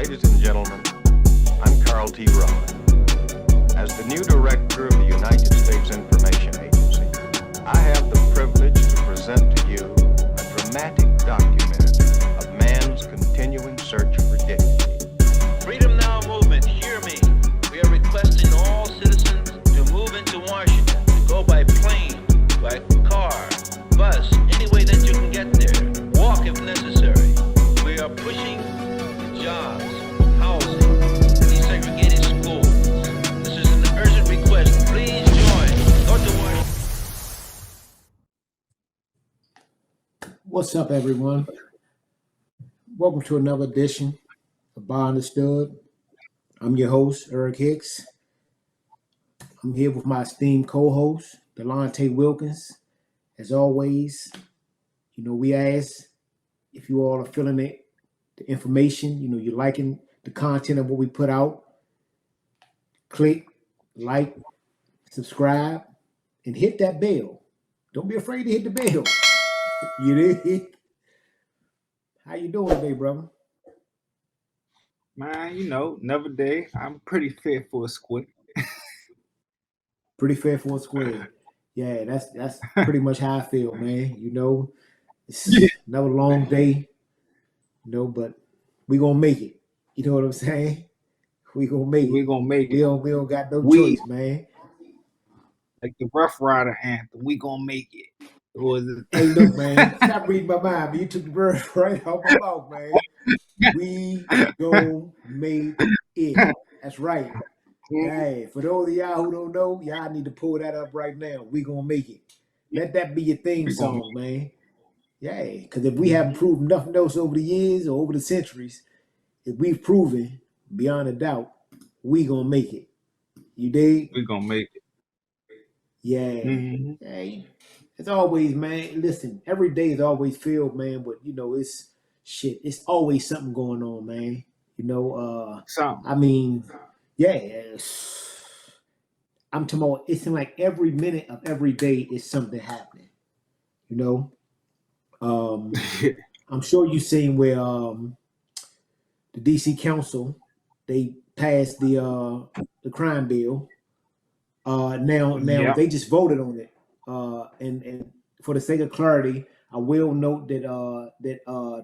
Ladies and gentlemen, I'm Carl T. Rowan. As the new director of the United States Information Agency, I have the privilege to present to you a dramatic document of man's continuing search for dignity. Freedom Now movement, hear me. We are requesting all citizens to move into Washington, to go by plane, by car, bus, any way that you can get there. Walk if necessary. We are pushing jobs, housing, desegregated schools. This is an urgent request. Please join. Go to Washington. What's up, everyone? Welcome to another edition of By Understood. I'm your host, Eric Hicks. I'm here with my esteemed co-host, Delonte Wilkins. As always, we ask if you all are feeling it, the information, you're liking the content of what we put out. Click, like, subscribe, and hit that bell. Don't be afraid to hit the bell. You did? How you doing today, brother? Man, another day. I'm pretty fit for a squid. Pretty fair for a square. Yeah, that's pretty much how I feel, man. It's another long day, but we gonna make it. You know what I'm saying? We gonna make it. We're gonna make We it. don't got no choice, man. Like the Rough Rider anthem. We gonna make it. Or is it? Hey, look, man, stop reading my mind, man. You took the word right off my mouth, man. We gonna make it. That's right. Hey, for those of y'all who don't know, y'all need to pull that up right now. We gonna make it. Let that be your theme song, man. Yeah, because if we haven't proven nothing else over the years or over the centuries, if we've proven beyond a doubt, we gonna make it. You dig? We're gonna make it. Yeah. Mm-hmm. Hey, as always, man. Listen, every day is always filled, man. But it's shit. It's always something going on, man. Something. I mean, yeah. I'm talking about. It seems like every minute of every day is something happening. I'm sure you've seen where the DC Council they passed the crime bill. Now Yep. they just voted on it. And for the sake of clarity, I will note that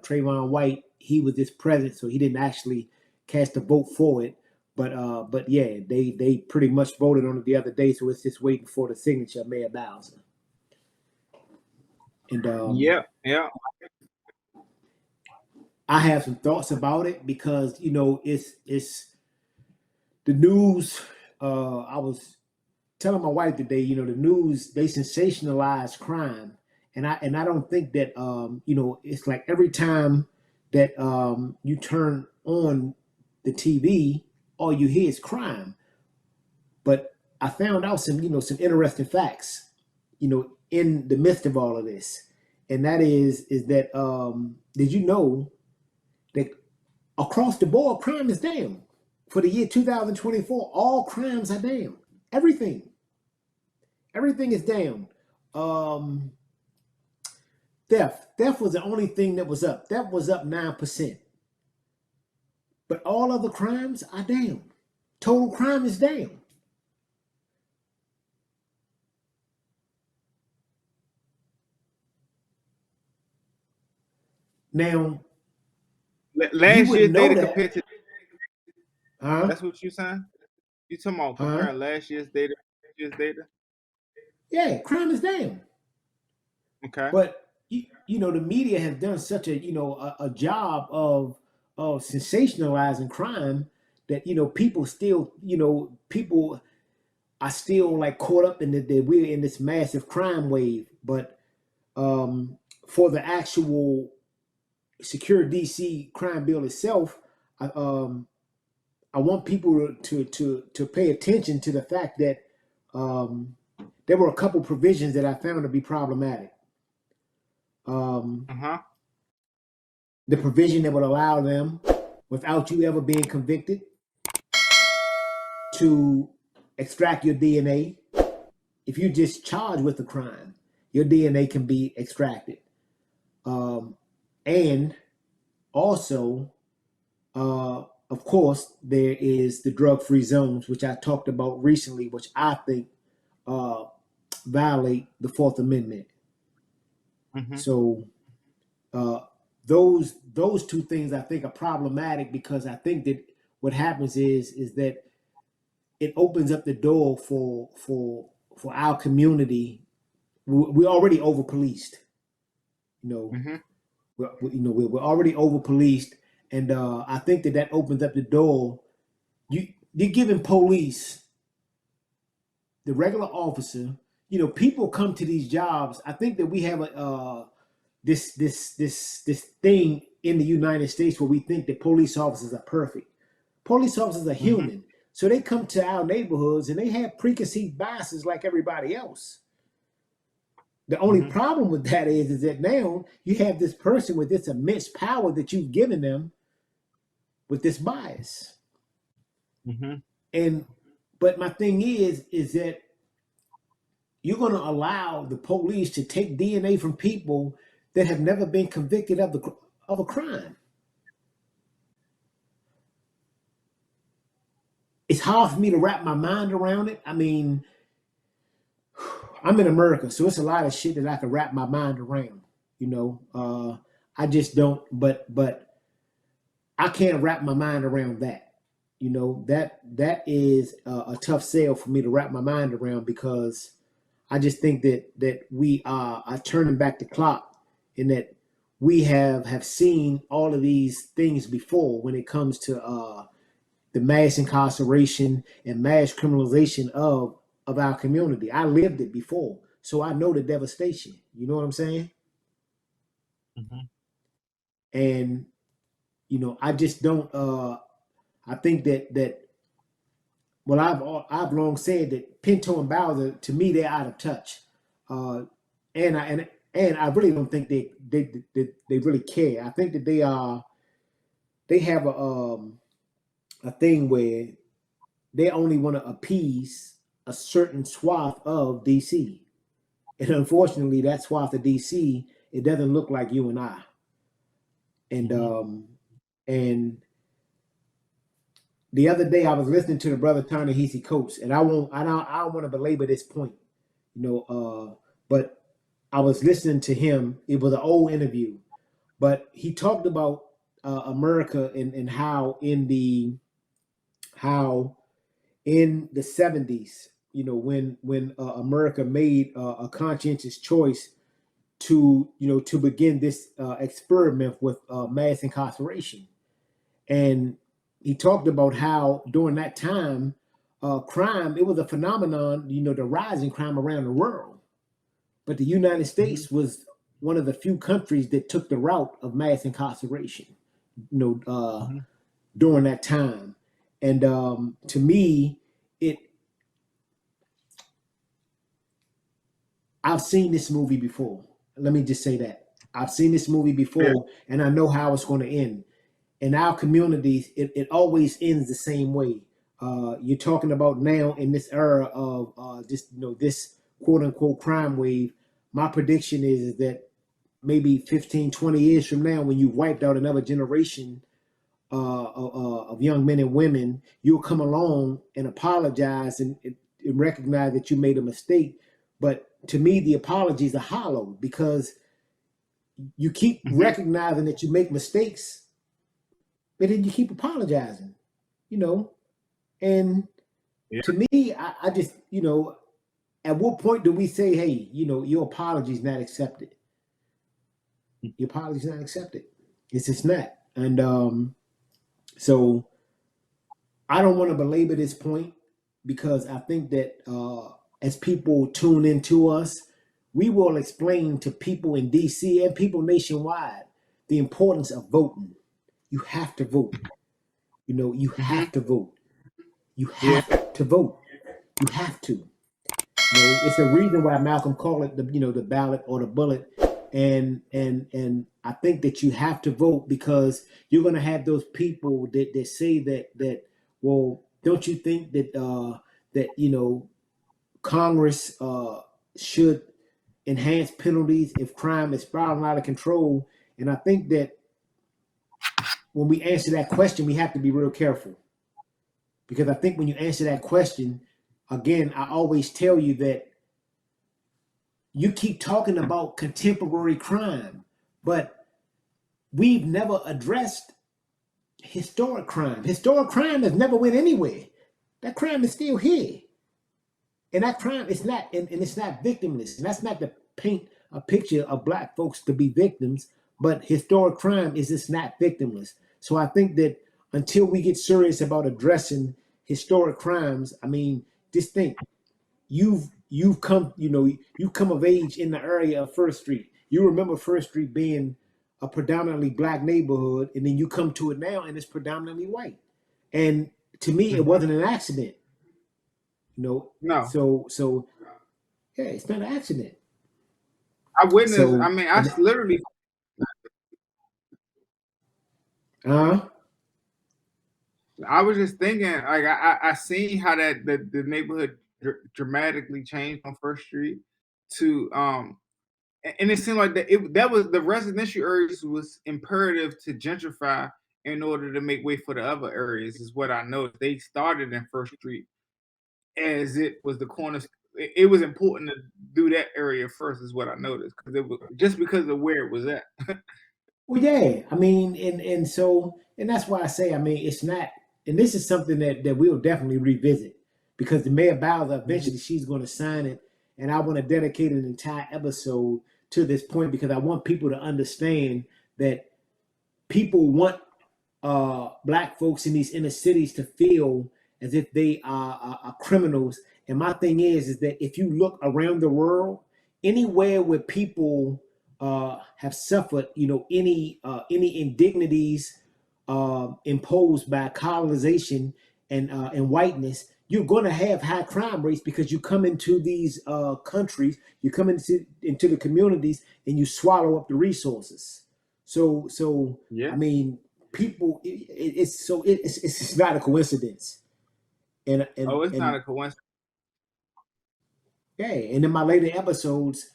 Trayvon White, he was just present, so he didn't actually cast a vote for it. But yeah, they pretty much voted on it the other day, so it's just waiting for the signature of Mayor Bowser. And Yeah. I have some thoughts about it because it's the news. I was telling my wife today, the news, they sensationalize crime, and I don't think that it's like every time that you turn on the TV, all you hear is crime. But I found out some interesting facts, in the midst of all of this, and that is that did you know that across the board crime is down for the year 2024? All crimes are down. Everything is down. Theft was the only thing that was up. That was up 9%. But all other crimes are down. Total crime is down. Now, Last year's wouldn't know data that. compared to Huh? that's what you're saying? You talking about comparing last year's data to this year's data? Yeah, crime is down. Okay. But the media has done such a job of sensationalizing crime that people still people are still like caught up in that we're in this massive crime wave. But for the actual secure DC crime bill itself, I want people to pay attention to the fact that there were a couple provisions that I found to be problematic. The provision that would allow them, without you ever being convicted, to extract your DNA. If you just charged with a crime, your DNA can be extracted. And also of course, there is the drug-free zones, which I talked about recently, which I think uh, violate the Fourth Amendment. Mm-hmm. So those two things I think are problematic, because I think that what happens is that it opens up the door for our community. We're already over policed, you know. Mm-hmm. We're already over policed, and I think that opens up the door. You're giving police, the regular officer, people come to these jobs. I think that we have this thing in the United States where we think that police officers are perfect. Police officers are Mm-hmm. human, so they come to our neighborhoods and they have preconceived biases like everybody else. The only Mm-hmm. problem with that is that now you have this person with this immense power that you've given them with this bias. Mm-hmm. But my thing is that you're going to allow the police to take DNA from people that have never been convicted of a crime. It's hard for me to wrap my mind around it. I mean, I'm in America, so it's a lot of shit that I can wrap my mind around. I just don't. But I can't wrap my mind around that. That is a tough sell for me to wrap my mind around, because I just think that we are turning back the clock, and that we have seen all of these things before when it comes to the mass incarceration and mass criminalization of our community. I lived it before, so I know the devastation. You know what I'm saying? Mm-hmm. And I just don't. I think that well, I've long said that Pinto and Bowser, to me, they're out of touch, and I really don't think they really care. I think that they have a thing where they only want to appease a certain swath of DC, and unfortunately, that swath of DC, it doesn't look like you and I, and the other day I was listening to the brother Ta-Nehisi Coates, and I don't want to belabor this point, but I was listening to him. It was an old interview, but he talked about America and how in the 70s, when America made a conscientious choice to begin this experiment with mass incarceration. And he talked about how during that time, crime, it was a phenomenon, the rise in crime around the world. But the United States was one of the few countries that took the route of mass incarceration, during that time. And to me, I've seen this movie before. Let me just say that. I've seen this movie before, Yeah. and I know how it's going to end. In our communities, it always ends the same way. You're talking about now in this era of this quote unquote crime wave. My prediction is that maybe 15, 20 years from now, when you wiped out another generation of young men and women, you'll come along and apologize and recognize that you made a mistake. But to me, the apologies are hollow, because you keep recognizing that you make mistakes, but then you keep apologizing, and to me, I just, at what point do we say, hey, your apology is not accepted? Your apology is not accepted. It's just not. And so I don't want to belabor this point, because I think that as people tune into us, we will explain to people in DC and people nationwide the importance of voting. You have to vote. You have to vote. You have to vote. You have to. It's a reason why Malcolm called it the ballot or the bullet. And I think that you have to vote, because you're going to have those people that say that well, don't you think that Congress should enhance penalties if crime is spiraling out of control? And I think that when we answer that question, we have to be real careful, because I think when you answer that question, again, I always tell you that you keep talking about contemporary crime, but we've never addressed historic crime. Historic crime has never went anywhere. That crime is still here. And that crime is not, and it's not victimless. And that's not to paint a picture of Black folks to be victims, but historic crime is just not victimless. So I think that until we get serious about addressing historic crimes, I mean, just think, you've come, you've come of age in the area of First Street. You remember First Street being a predominantly Black neighborhood, and then you come to it now and it's predominantly white. And to me, it wasn't an accident. No. So yeah, it's not an accident. I witnessed. So, I mean, I literally. I was just thinking, like I seen how that the neighborhood dramatically changed on First Street to and it seemed like that was the residential areas was imperative to gentrify in order to make way for the other areas, is what I noticed. They started in First Street as it was the corner. It was important to do that area first, is what I noticed, because it was just because of where it was at. Well, yeah, I mean, and so, and that's why I say, I mean, it's not, and this is something that we'll definitely revisit, because the Mayor Bowser, eventually she's going to sign it, and I want to dedicate an entire episode to this point, because I want people to understand that people want Black folks in these inner cities to feel as if they are criminals. And my thing is that if you look around the world, anywhere where people have suffered, any indignities imposed by colonization and whiteness, you're going to have high crime rates, because you come into these countries, you come into the communities, and you swallow up the resources. So yeah. I mean, people, it's not a coincidence. And it's not a coincidence. Yeah, and in my later episodes,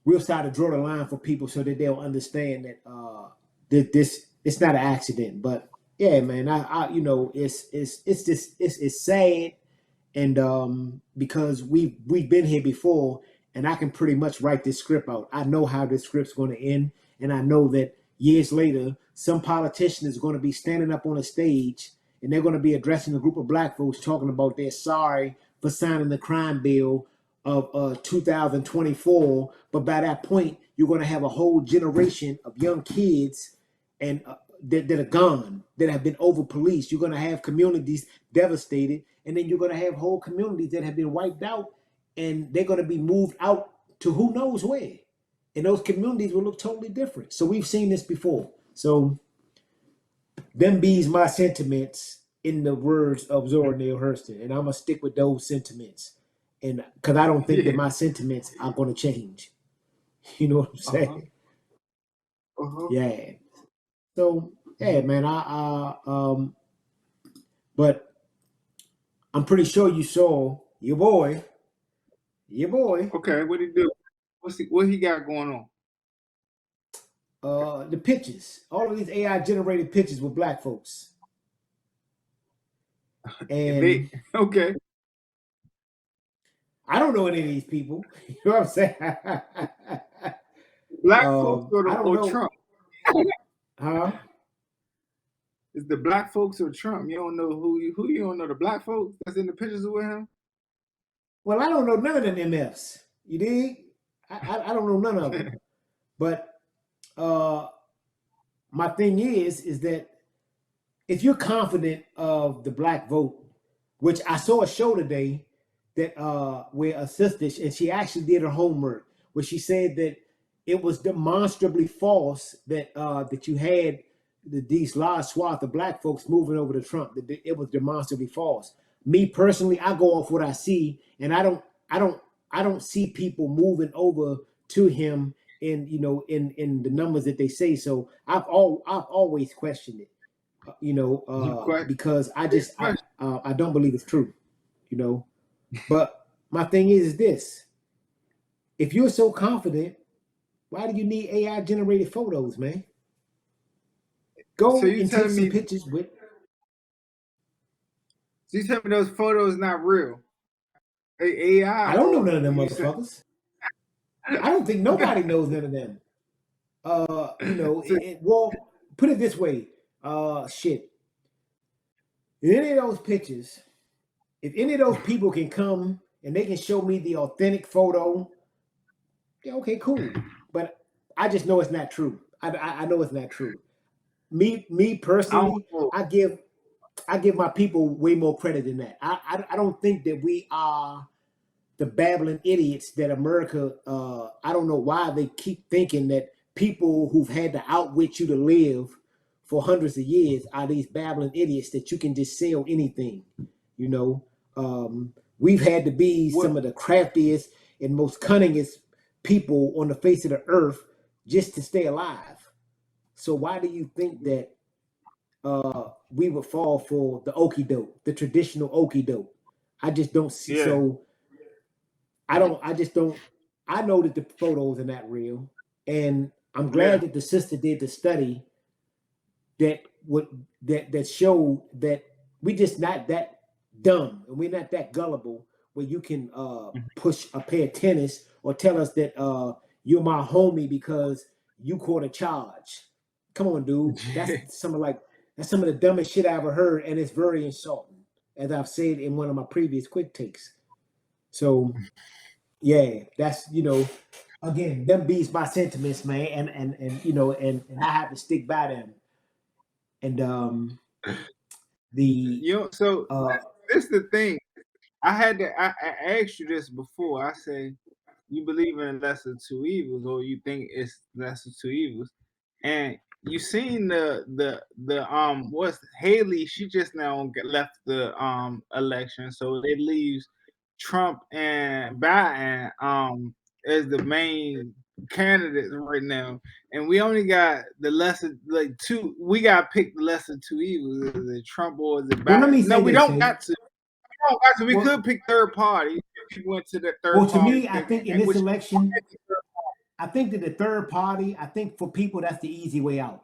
we'll start to draw the line for people so that they'll understand that this it's not an accident. But yeah, man, I it's sad, and because we've been here before, and I can pretty much write this script out. I know how this script's going to end, and I know that years later, some politician is going to be standing up on a stage, and they're going to be addressing a group of Black folks, talking about they're sorry for signing the crime bill of 2024. But by that point, you're going to have a whole generation of young kids and that are gone, that have been over policed. You're going to have communities devastated, and then you're going to have whole communities that have been wiped out, and they're going to be moved out to who knows where. And those communities will look totally different. So we've seen this before. So them bees my sentiments, in the words of Zora Neale Hurston, and I'm going to stick with those sentiments. And because I don't think that my sentiments are going to change. You know what I'm saying? Yeah. So, yeah, man, but I'm pretty sure you saw your boy. Okay, what he do? What he got going on? The pictures, all of these AI generated pictures with Black folks. And okay. I don't know any of these people. You know what I'm saying? Black folks or Trump? Huh? Is the Black folks or Trump? You don't know who you don't know the Black folks that's in the pictures with him? Well, I don't know none of them MFs. You dig? I don't know none of them. But my thing is that if you're confident of the Black vote, which I saw a show today that where a sister, and she actually did her homework, where she said that it was demonstrably false that that you had these large swath of Black folks moving over to Trump. That it was demonstrably false. Me personally, I go off what I see, and I don't see people moving over to him in in the numbers that they say. So I've always questioned it, because I don't believe it's true, But my thing is this: if you're so confident, why do you need AI generated photos, man? Go you and take telling some me? pictures with. So you telling me those photos not real? AI I don't know none or of them you said? motherfuckers. I don't think nobody knows none of them. So, Well, put it this way. Shit. In any of those pictures, if any of those people can come and they can show me the authentic photo, yeah, okay, cool. But I just know it's not true. I know it's not true. Me I don't personally, know. I give my people way more credit than that. I don't think that we are the babbling idiots that America. I don't know why they keep thinking that people who've had to outwit you to live for hundreds of years are these babbling idiots that you can just sell anything. You know, we've had to be What? some of the craftiest and most cunningest people on the face of the earth just to stay alive. So why do you think that we would fall for the okie doke, the traditional okie doke? I just don't see. Yeah, So I don't. I just don't. I know that the photos are not real, and I'm yeah, glad that the sister did the study that would that showed that we just not that dumb and we're not that gullible where you can push a pair of tennis or tell us that you're my homie because you caught a charge. Come on, dude. That's some of the dumbest shit I ever heard, and it's very insulting, as I've said in one of my previous quick takes. So yeah, that's again, them beats my sentiments, man, and I have to stick by them. And the So uh this the thing. I asked you this before. I say, you believe in the lesser two evils, or you think it's lesser two evils, and you seen the what's Haley? She just now left the election, so it leaves Trump and Biden as the main candidates right now, and we only got the lesser like two. We got to pick the lesser two evils: is it Trump or is it well, let Biden? me No, say we this, don't Tay. got to. Oh, actually, we Well, could pick third party if we went to the third well, to party me, I pick, think in this which election, I think that the third party, I think for people that's the easy way out.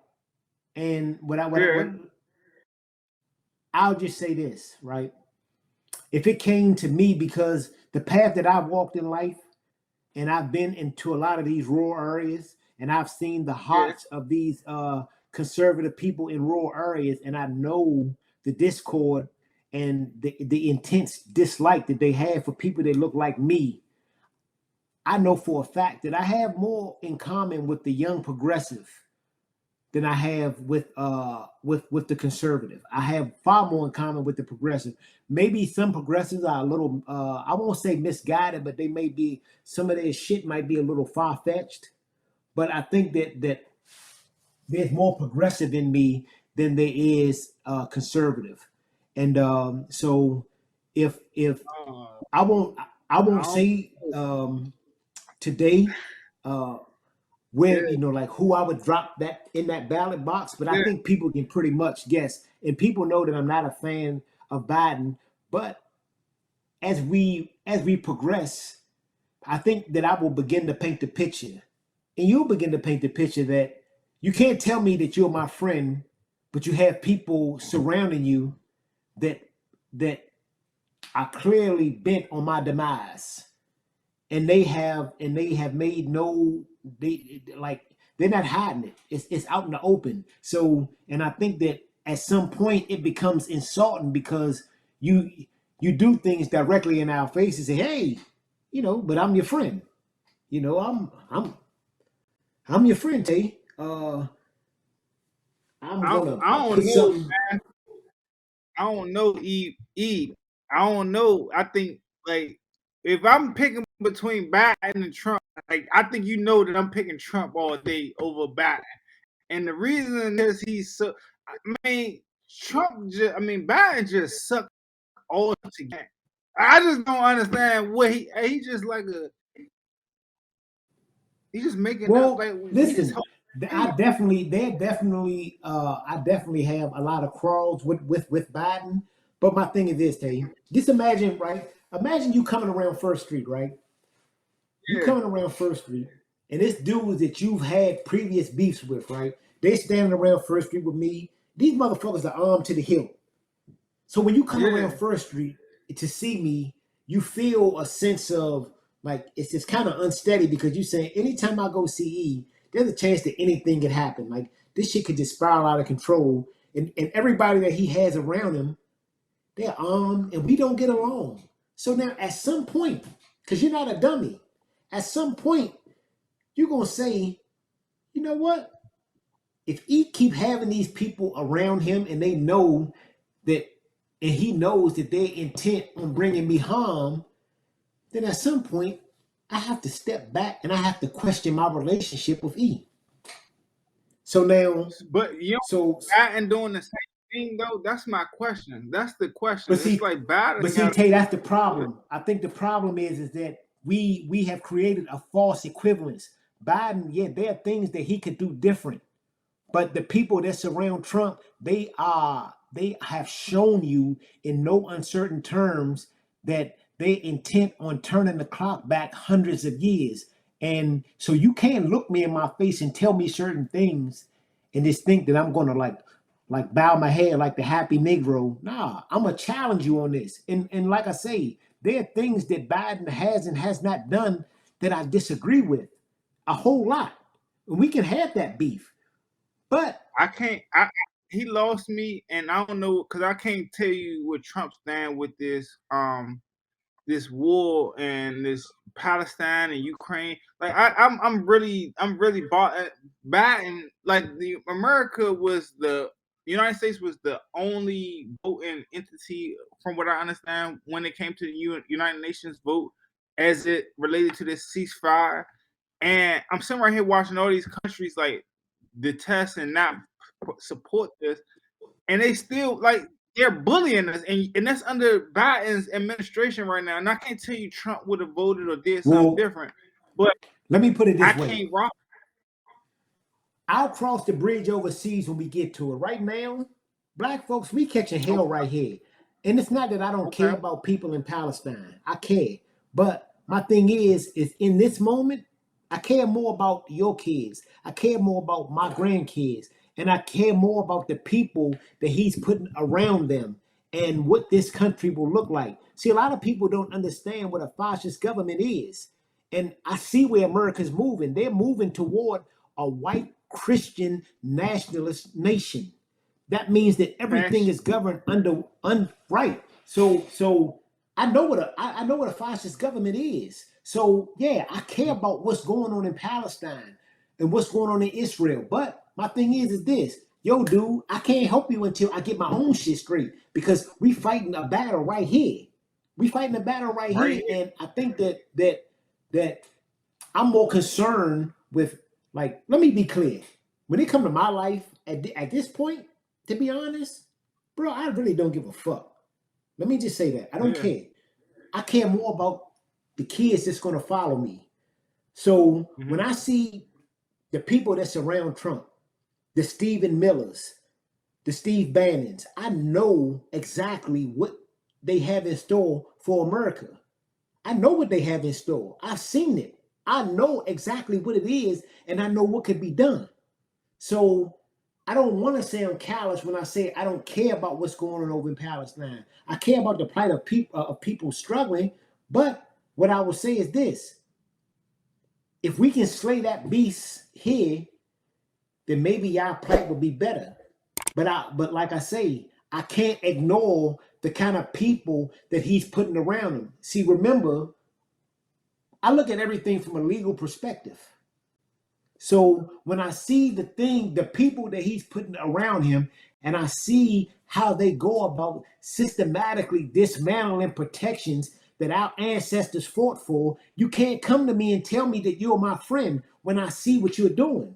And yeah, I'll just say this, right? If it came to me, because the path that I've walked in life, and I've been into a lot of these rural areas, and I've seen the yeah, hearts of these conservative people in rural areas, and I know the discord and the intense dislike that they have for people that look like me. I know for a fact that I have more in common with the young progressive than I have with the conservative. I have far more in common with the progressive. Maybe some progressives are a little I won't say misguided, but they may be, some of their shit might be a little far fetched. But I think that there's more progressive in me than there is conservative. And so if uh, I won't I I won't don't say today where yeah, like who I would drop that in that ballot box, but I yeah, think people can pretty much guess, and people know that I'm not a fan of Biden. But as we progress, I think that I will begin to paint the picture, and you'll begin to paint the picture that you can't tell me that you're my friend, but you have people surrounding you that that are clearly bent on my demise, and they have made no, they like, they're not hiding it. It's out in the open. So, and I think that at some point it becomes insulting because you you do things directly in our faces and say, hey, but I'm your friend. I'm your friend, Tay. I'm gonna I put don't know. something. I don't know. I don't know. I think like if I'm picking between Biden and Trump, like I think you know that I'm picking Trump all day over Biden, and the reason is he's so. I mean, Biden just sucked all together. I just don't understand what he just like a he's just making up Well, like we just listen, hope hey, I definitely have a lot of quarrels with Biden. But my thing is this, Tay. Just imagine, right? Imagine you coming around First Street, right? You yeah, coming around First Street, and this dude that you've had previous beefs with, right? They standing around First Street with me. These motherfuckers are armed to the hilt. So when you come around First Street to see me, you feel a sense of like it's just kind of unsteady because you saying anytime I go see E, there's a chance that anything could happen. Like this shit could just spiral out of control. And everybody that he has around him, they're armed and we don't get along. So now at some point, because you're not a dummy, at some point, you're gonna say, you know what? If he keep having these people around him and they know that, and he knows that they're intent on bringing me harm, then at some point I have to step back and I have to question my relationship with E. So now, but you know, so Biden doing the same thing though. That's my question. That's the question. but see, it's like Biden. but see, Tay, that's the problem. I think the problem is that we have created a false equivalence. Biden, yeah, there are things that he could do different. But the people that surround Trump, they have shown you in no uncertain terms that they're intent on turning the clock back hundreds of years. And so you can't look me in my face and tell me certain things and just think that I'm gonna like bow my head like the happy Negro. Nah, I'm gonna challenge you on this. And like I say, there are things that Biden has and has not done that I disagree with a whole lot. And we can have that beef. But I can't. He lost me, and I don't know because I can't tell you what Trump stand with this this war and this Palestine and Ukraine. Like I'm really Biden. Like the United States was the only voting entity, from what I understand, when it came to the United Nations vote as it related to this ceasefire. And I'm sitting right here watching all these countries like detest and not support this, and they still like they're bullying us, and that's under Biden's administration right now. And I can't tell you Trump would have voted or did something different, but let me put it this way: can't rock. I'll cross the bridge overseas when we get to it. Right now, black folks, we catching hell right here, and it's not that I don't care about people in Palestine. I care, but my thing is in this moment, I care more about your kids. I care more about my grandkids. And I care more about the people that he's putting around them and what this country will look like. See, a lot of people don't understand what a fascist government is. And I see where America's moving. They're moving toward a white Christian nationalist nation. That means that everything is governed right. So I know what a fascist government is. So yeah, I care about what's going on in Palestine and what's going on in Israel. But my thing is this, yo, dude, I can't help you until I get my own shit straight because we fighting a battle right here. We fighting a battle right here, and I think that I'm more concerned with, like, let me be clear. When it comes to my life at this point, to be honest, bro, I really don't give a fuck. Let me just say that. I don't care. I care more about the kids that's going to follow me. So when I see the people that surround Trump, the Stephen Millers, the Steve Bannons, I know exactly what they have in store for America. I know what they have in store. I've seen it. I know exactly what it is, and I know what could be done. So I don't want to sound callous when I say I don't care about what's going on over in Palestine. I care about the plight of people struggling, but what I will say is this. If we can slay that beast here, then maybe our plight will be better. But like I say, I can't ignore the kind of people that he's putting around him. See, remember, I look at everything from a legal perspective. So when I see the people that he's putting around him, and I see how they go about systematically dismantling protections that our ancestors fought for, you can't come to me and tell me that you're my friend when I see what you're doing.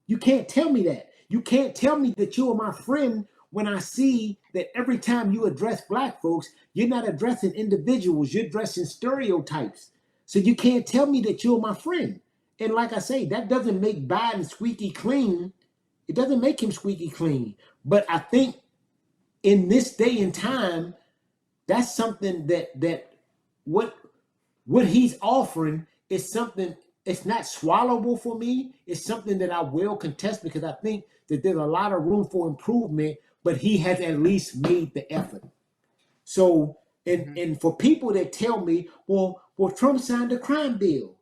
You can't tell me that. You can't tell me that you're my friend when I see that every time you address black folks, you're not addressing individuals, you're addressing stereotypes. So you can't tell me that you're my friend. And like I say, that doesn't make Biden squeaky clean. It doesn't make him squeaky clean. But I think in this day and time, that's something that what he's offering is something it's not swallowable for me. It's something that I will contest because I think that there's a lot of room for improvement, but he has at least made the effort. So, and for people that tell me, well, Trump signed a crime bill,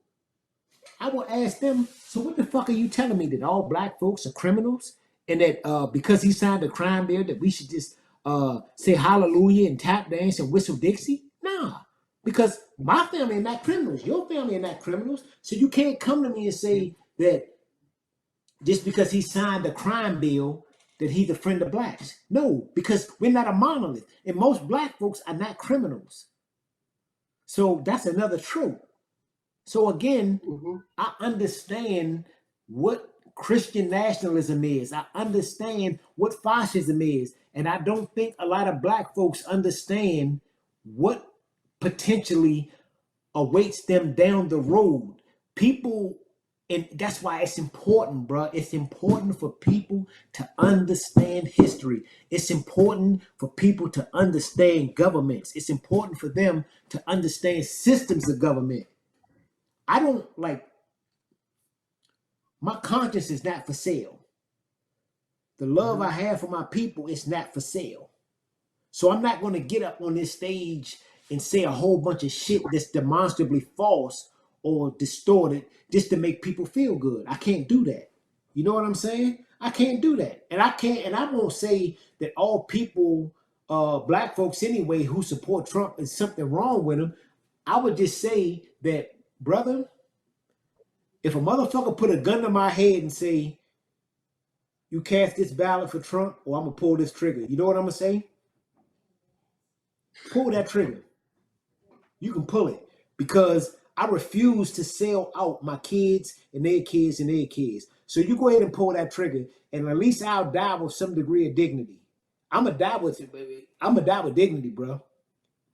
I will ask them, so what the fuck are you telling me, that all black folks are criminals, and that because he signed a crime bill that we should just say hallelujah and tap dance and whistle Dixie? Nah, because my family are not criminals. Your family are not criminals. So you can't come to me and say that just because he signed a crime bill that he's a friend of blacks. No, because we're not a monolith, and most black folks are not criminals. So that's another truth. So again, I understand what Christian nationalism is. I understand what fascism is. And I don't think a lot of black folks understand what potentially awaits them down the road. People, and that's why it's important, bro. It's important for people to understand history. It's important for people to understand governments. It's important for them to understand systems of government. I don't like, my conscience is not for sale. The love I have for my people is not for sale. So I'm not going to get up on this stage and say a whole bunch of shit that's demonstrably false or distorted just to make people feel good. I can't do that. You know what I'm saying? I can't do that. And I won't say that all people, black folks anyway, who support Trump, is something wrong with them. I would just say that, brother, if a motherfucker put a gun to my head and say, you cast this ballot for Trump or I'm going to pull this trigger, you know what I'm going to say? Pull that trigger. You can pull it, because I refuse to sell out my kids and their kids and their kids. So you go ahead and pull that trigger, and at least I'll die with some degree of dignity. I'm going to die with it, baby. I'm going to die with dignity, bro.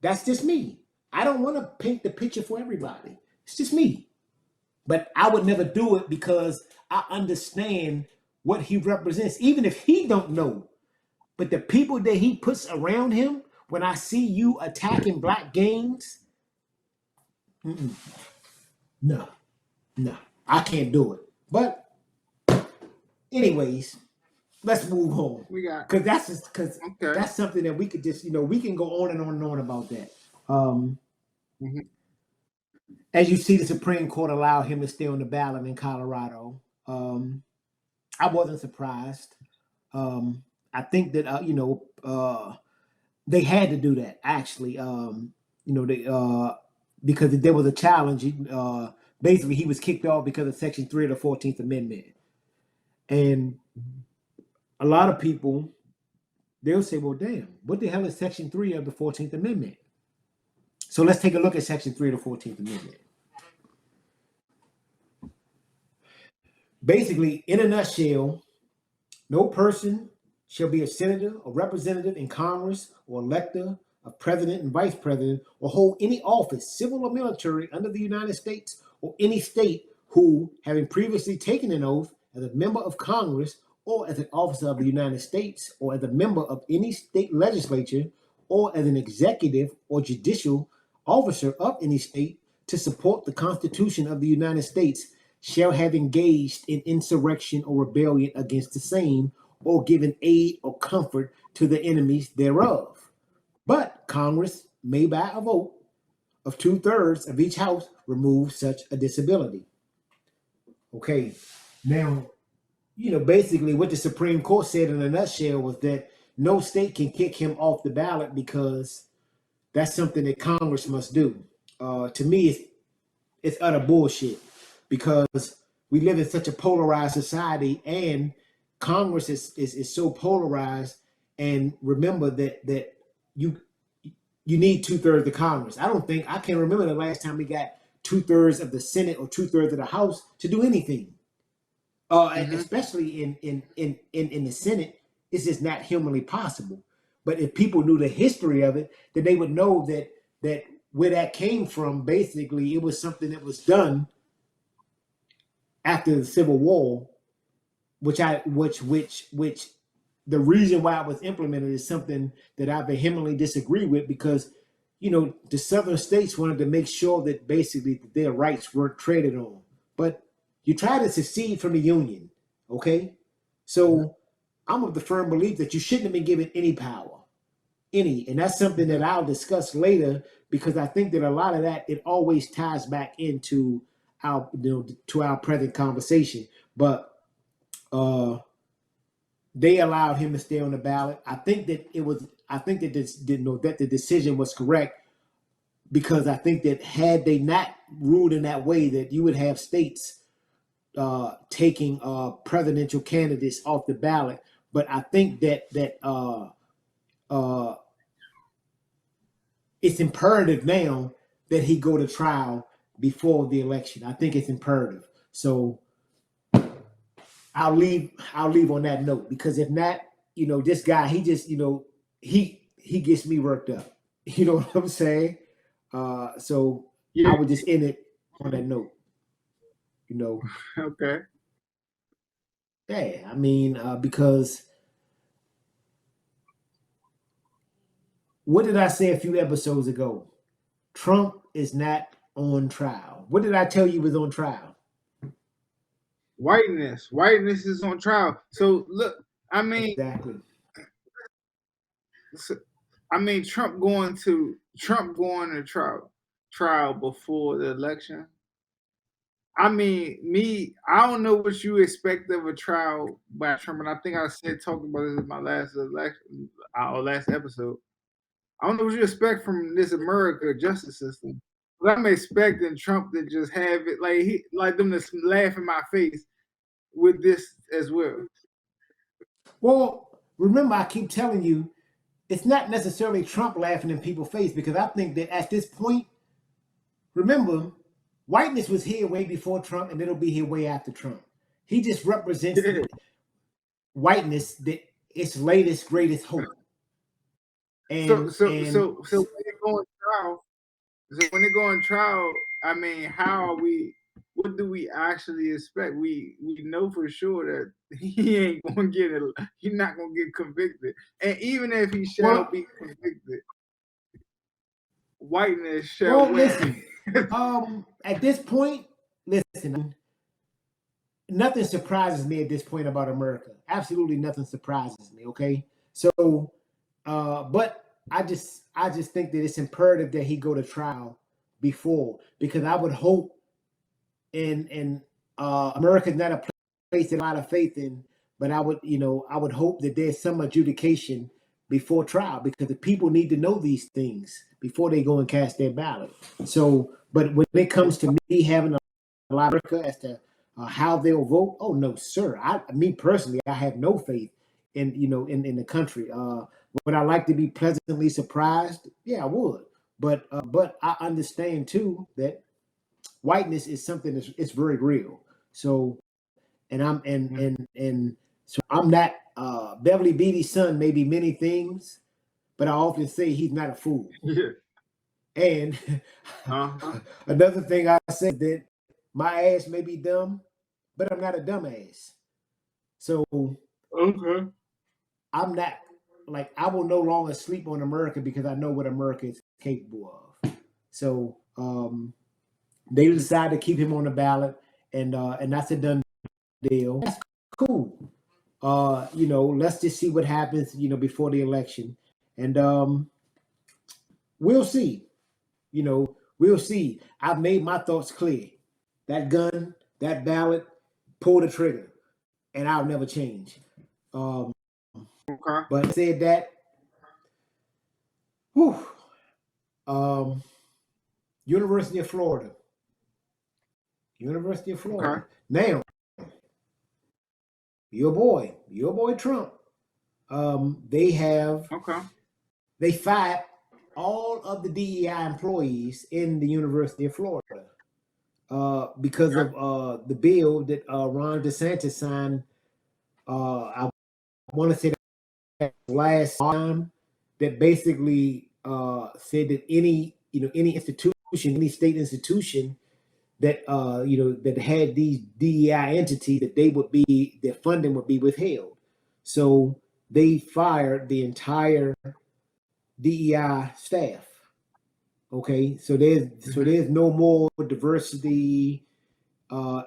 That's just me. I don't want to paint the picture for everybody. It's just me. But I would never do it because I understand what he represents, even if he don't know. But the people that he puts around him, when I see you attacking black gangs, no, I can't do it. But anyways, let's move on. Because that's something that we could just, we can go on and on about that. As you see, the Supreme Court allowed him to stay on the ballot in Colorado. I wasn't surprised. I think that they had to do that, actually. Because there was a challenge. Basically, he was kicked off because of Section 3 of the 14th Amendment. And a lot of people, they'll say, well, damn, what the hell is Section 3 of the 14th Amendment? So let's take a look at Section 3 of the 14th Amendment. Basically, in a nutshell, no person shall be a senator or representative in Congress or elector of president and vice president or hold any office, civil or military, under the United States or any state who, having previously taken an oath as a member of Congress or as an officer of the United States or as a member of any state legislature or as an executive or judicial officer of any state to support the Constitution of the United States, shall have engaged in insurrection or rebellion against the same, or given aid or comfort to the enemies thereof. But Congress may, by a vote of 2/3 of each house, remove such a disability. Okay, now, basically what the Supreme Court said in a nutshell was that no state can kick him off the ballot because that's something that Congress must do. To me, it's utter bullshit, because we live in such a polarized society, and Congress is so polarized. And remember that you need 2/3 of the Congress. I can't remember the last time we got 2/3 of the Senate or 2/3 of the House to do anything. Especially in the Senate, it's just not humanly possible. But if people knew the history of it, then they would know that where that came from, basically, it was something that was done after the Civil War, which the reason why it was implemented is something that I vehemently disagree with, because the southern states wanted to make sure that basically their rights weren't traded on. but you try to secede from the union. Okay, so I'm of the firm belief that you shouldn't have been given any power, and that's something that I'll discuss later because I think that a lot of that it always ties back into our to our present conversation. But they allowed him to stay on the ballot. I think that that the decision was correct because I think that had they not ruled in that way, that you would have states taking presidential candidates off the ballot. But I think that it's imperative now that he go to trial before the election. I think it's imperative. So I'll leave on that note because if not, this guy, he just, he gets me worked up. You know what I'm saying? So Yeah. I would just end it on that note. Okay. Yeah, I mean, because what did I say a few episodes ago? Trump is not on trial. What did I tell you was on trial? Whiteness is on trial. So look, I mean, Exactly. Trump going to trial before the election. I mean, I don't know what you expect of a trial by Trump, and I think I talked about this in my last election, our last episode. I don't know what you expect from this America justice system, but I'm expecting Trump to just have it like them to laugh in my face with this as well. Well, remember, I keep telling you, it's not necessarily Trump laughing in people's face because I think that at this point, remember, whiteness was here way before Trump and it'll be here way after Trump. He just represents whiteness, its latest, greatest hope. And so when they go on trial, I mean, what do we actually expect? We know for sure that he ain't gonna he's not gonna get convicted. And even if he shall be convicted, whiteness shall win. Listen, at this point, listen, nothing surprises me at this point about America. Absolutely nothing surprises me, okay? So but I just think that it's imperative that he go to trial before, because I would hope and America is not a place that I have a lot of faith in, but I would hope that there's some adjudication before trial because the people need to know these things before they go and cast their ballot. So, but when it comes to me having a lot of America as to how they'll vote, oh no, sir. Me personally, I have no faith in the country. Would I like to be pleasantly surprised? Yeah, I would. But I understand too that whiteness is something it's very real. So, and so I'm not Beverly Beatty's son. May be many things, but I often say he's not a fool. Yeah. And another thing I say that my ass may be dumb, but I'm not a dumbass. So okay, I'm not I will no longer sleep on America because I know what America is capable of. So they decided to keep him on the ballot, and that's a done deal. That's cool. Let's just see what happens, before the election, and we'll see. We'll see. I've made my thoughts clear. That gun, that ballot, pull the trigger, and I'll never change. okay. But said that, whew, University of Florida. Okay. Now, your boy Trump. They fired all of the DEI employees in the University of Florida because of the bill that Ron DeSantis signed. I want to say that last time, that basically said that any institution, any state institution that that had these DEI entities, that their funding would be withheld. So they fired the entire DEI staff. Okay, so there's no more diversity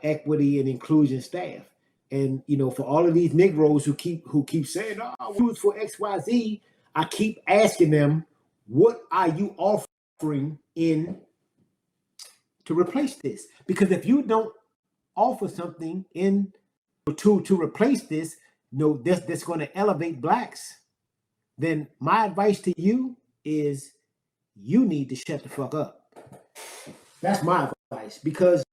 equity and inclusion staff. And for all of these Negroes who keep saying, "Oh, we was for XYZ," I keep asking them, "What are you offering in to replace this?" Because if you don't offer something in to replace this, that's going to elevate blacks, then my advice to you is you need to shut the fuck up. That's my advice, because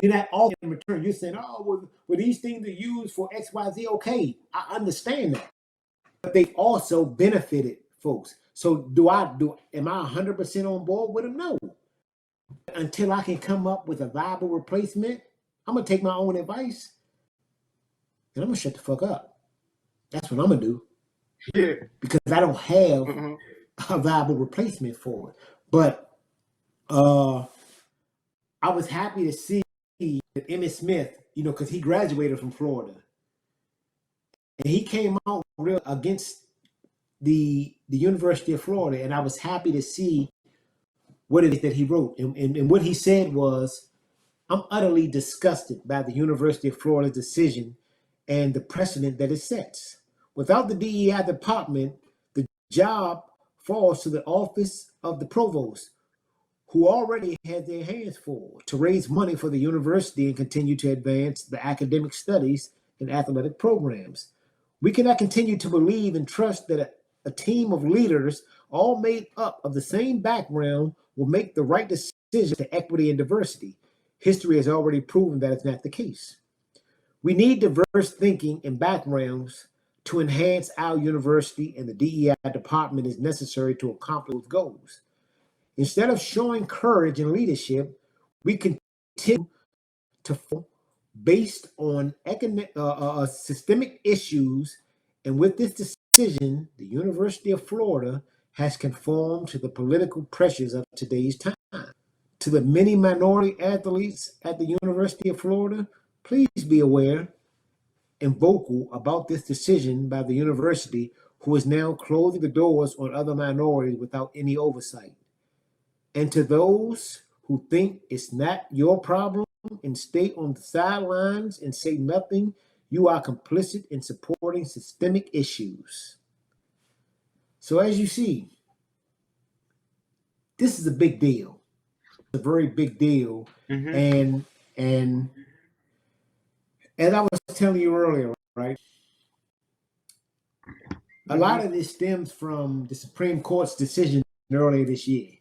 you're not offering in return. You're saying, "Oh, well, these things are used for XYZ." Okay, I understand that, but they also benefited folks. So am I 100% on board with them? No. Until I can come up with a viable replacement, I'm gonna take my own advice and I'm gonna shut the fuck up. That's what I'm gonna do. Yeah. Because I don't have a viable replacement for it. But I was happy to see that Emmitt Smith, because he graduated from Florida, and he came out real against the University of Florida, and I was happy to see what it is that he wrote. And what he said was, "I'm utterly disgusted by the University of Florida's decision and the precedent that it sets. Without the DEI department, the job falls to the office of the provost, who already had their hands full to raise money for the university and continue to advance the academic studies and athletic programs. We cannot continue to believe and trust that a team of leaders, all made up of the same background, will make the right decision to equity and diversity. History has already proven that it's not the case. We need diverse thinking and backgrounds to enhance our university, and the DEI department is necessary to accomplish those goals. Instead of showing courage and leadership, we continue to based on systemic issues, and with this decision, the University of Florida has conformed to the political pressures of today's time. To the many minority athletes at the University of Florida, please be aware and vocal about this decision by the university, who is now closing the doors on other minorities without any oversight. And to those who think it's not your problem and stay on the sidelines and say nothing, you are complicit in supporting systemic issues." So as you see, this is a big deal. It's a very big deal. And as I was telling you earlier, right? A lot of this stems from the Supreme Court's decision earlier this year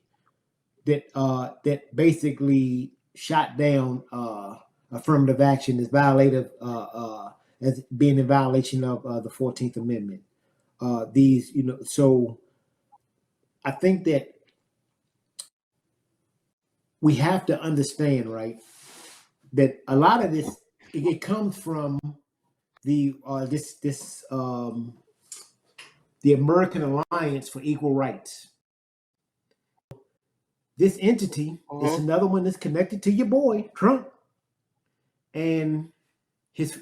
that basically shot down affirmative action as violative, as being in violation of the 14th Amendment. So I think that we have to understand, right, that a lot of this it comes from the American Alliance for Equal Rights. This entity is another one that's connected to your boy Trump and his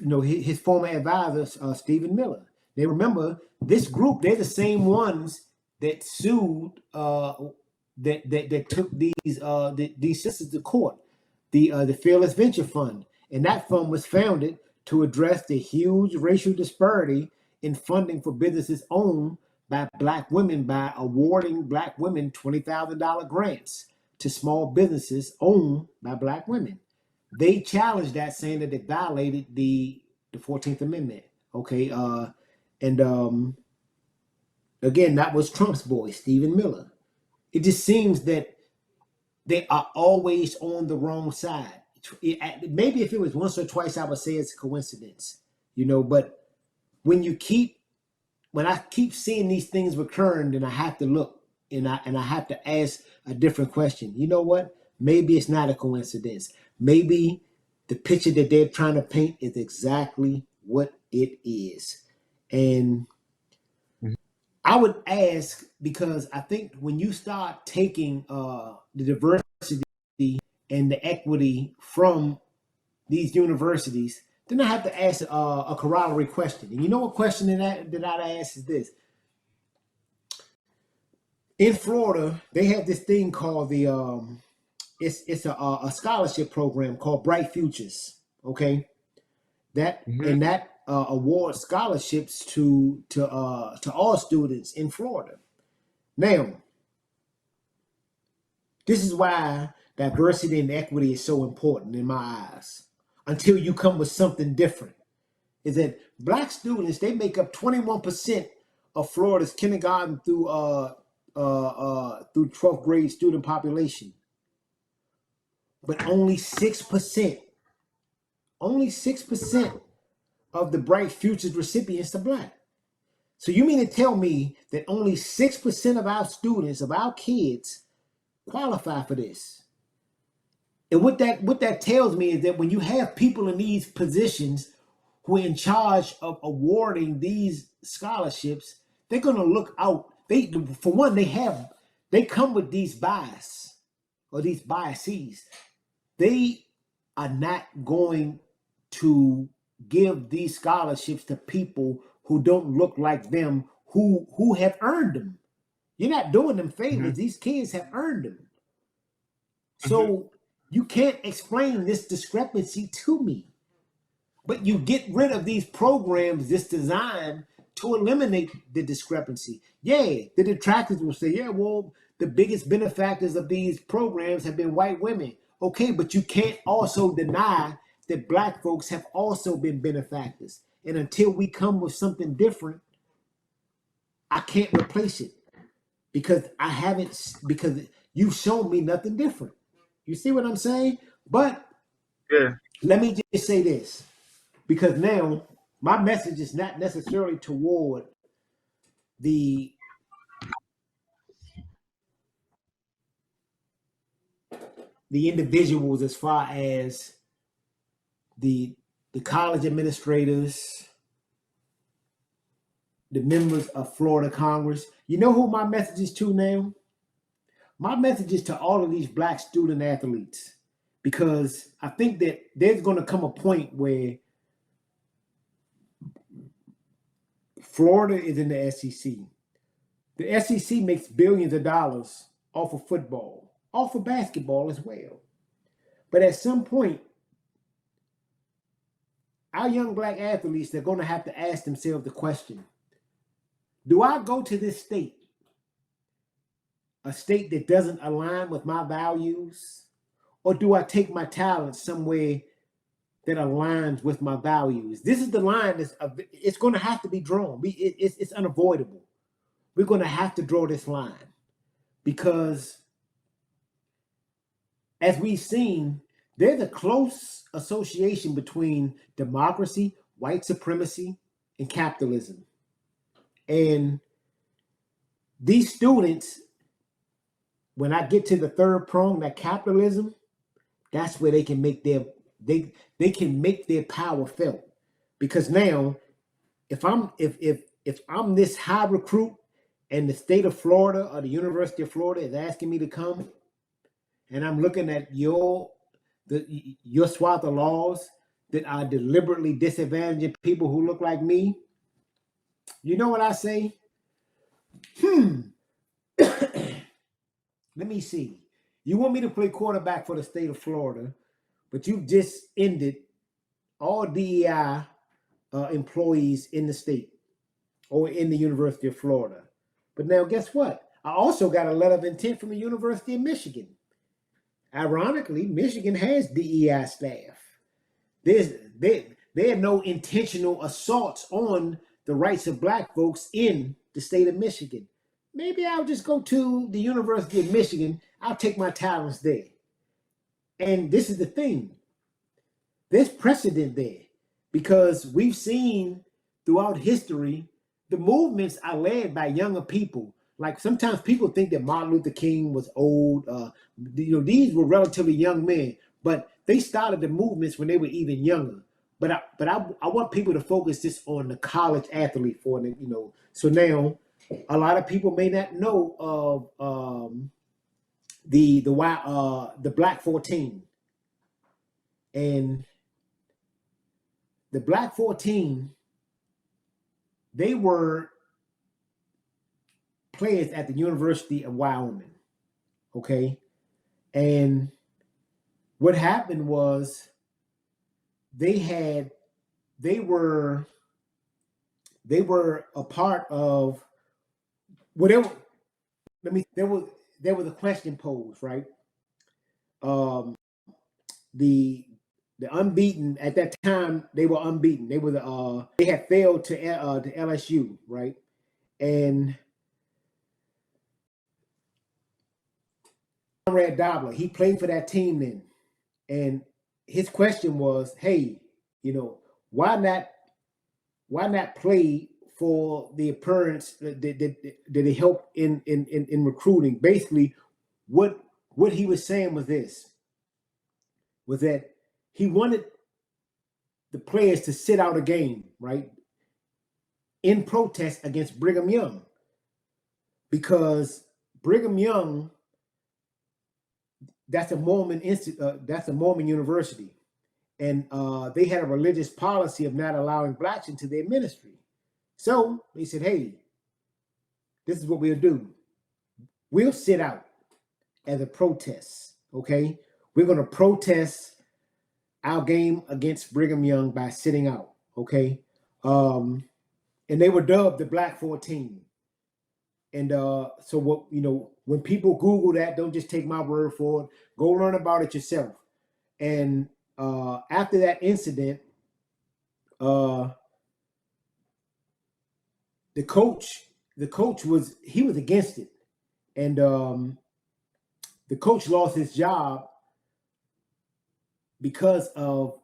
former advisor Stephen Miller. They remember this group; they're the same ones that sued that took these sisters to court, the Fearless Venture Fund, and that fund was founded to address the huge racial disparity in funding for businesses owned by Black women by awarding Black women $20,000 grants to small businesses owned by Black women. They challenged that, saying that it violated the 14th Amendment. Okay, again, that was Trump's boy, Stephen Miller. It just seems that they are always on the wrong side. Maybe if it was once or twice, I would say it's a coincidence, but when I keep seeing these things recurring, then I have to look and I have to ask a different question. You know what? Maybe it's not a coincidence. Maybe the picture that they're trying to paint is exactly what it is. And I would ask, because I think when you start taking the diversity and the equity from these universities, then I have to ask a corollary question. And you know what question that I'd ask is this. In Florida, they have this thing called it's a scholarship program called Bright Futures. Okay, that Mhm. and that awards scholarships to all students in Florida. Now, this is why diversity and equity is so important in my eyes. Until you come with something different, is that black students, they make up 21% of Florida's kindergarten through 12th grade student population, but only 6% of the Bright Futures recipients are black. So you mean to tell me that only 6% of our students, of our kids, qualify for this? And what that tells me is that when you have people in these positions who are in charge of awarding these scholarships, they're going to look out. For one, they come with these bias or these biases. They are not going to give these scholarships to people who don't look like them, who have earned them. You're not doing them favors. Mhm. These kids have earned them. Mhm. So you can't explain this discrepancy to me. But you get rid of these programs that's designed to eliminate the discrepancy. Yeah, the detractors will say, yeah, well, the biggest benefactors of these programs have been white women. Okay, but you can't also deny that black folks have also been benefactors. And until we come with something different, I can't replace it because because you've shown me nothing different. You see what I'm saying? But Yeah. let me just say this, because now my message is not necessarily toward the individuals as far as the college administrators, the members of Florida Congress. You know who my message is to now? My message is to all of these black student athletes, because I think that there's going to come a point where Florida is in the SEC. The SEC makes billions of dollars off of football, off of basketball as well. But at some point, our young black athletes, they're going to have to ask themselves the question, do I go to this state, a state that doesn't align with my values, or do I take my talents somewhere that aligns with my values? This is the line it's going to have to be drawn. It's unavoidable. We're going to have to draw this line because, as we've seen, there's a close association between democracy, white supremacy, and capitalism. And these students, when I get to the third prong, that capitalism, that's where they can make their power felt. Because now, if I'm this high recruit and the state of Florida or the University of Florida is asking me to come, and I'm looking at your swath of laws that are deliberately disadvantaging people who look like me, you know what I say? Let me see. You want me to play quarterback for the state of Florida, but you've just ended all DEI employees in the state or in the University of Florida. But now, guess what? I also got a letter of intent from the University of Michigan. Ironically, Michigan has DEI staff. There are no intentional assaults on the rights of black folks in the state of Michigan. Maybe I'll just go to the University of Michigan. I'll take my talents there. And this is the thing. There's precedent there because we've seen throughout history, the movements are led by younger people. Like sometimes people think that Martin Luther King was old. These were relatively young men, but they started the movements when they were even younger. But I want people to focus this on the college athlete for it. So now a lot of people may not know of the Black 14, and the Black 14, they were players at the University of Wyoming. Okay. And what happened was they were a part of whatever. There was a question posed, right? Um, the unbeaten at that time, they were unbeaten. They had failed to LSU, right? And Conrad Dobler, he played for that team then, and his question was, "Hey, why not play for the appearance that it helped in recruiting?" Basically, what he was saying was that he wanted the players to sit out a game, right, in protest against Brigham Young, because Brigham Young, that's a Mormon university, and they had a religious policy of not allowing blacks into their ministry. So they said, "Hey, this is what we'll do. We'll sit out as a protest. Okay, we're going to protest our game against Brigham Young by sitting out." Okay, and they were dubbed the Black 14. And so what, when people Google that, don't just take my word for it. Go learn about it yourself. And after that incident, the coach was against it, and the coach lost his job because of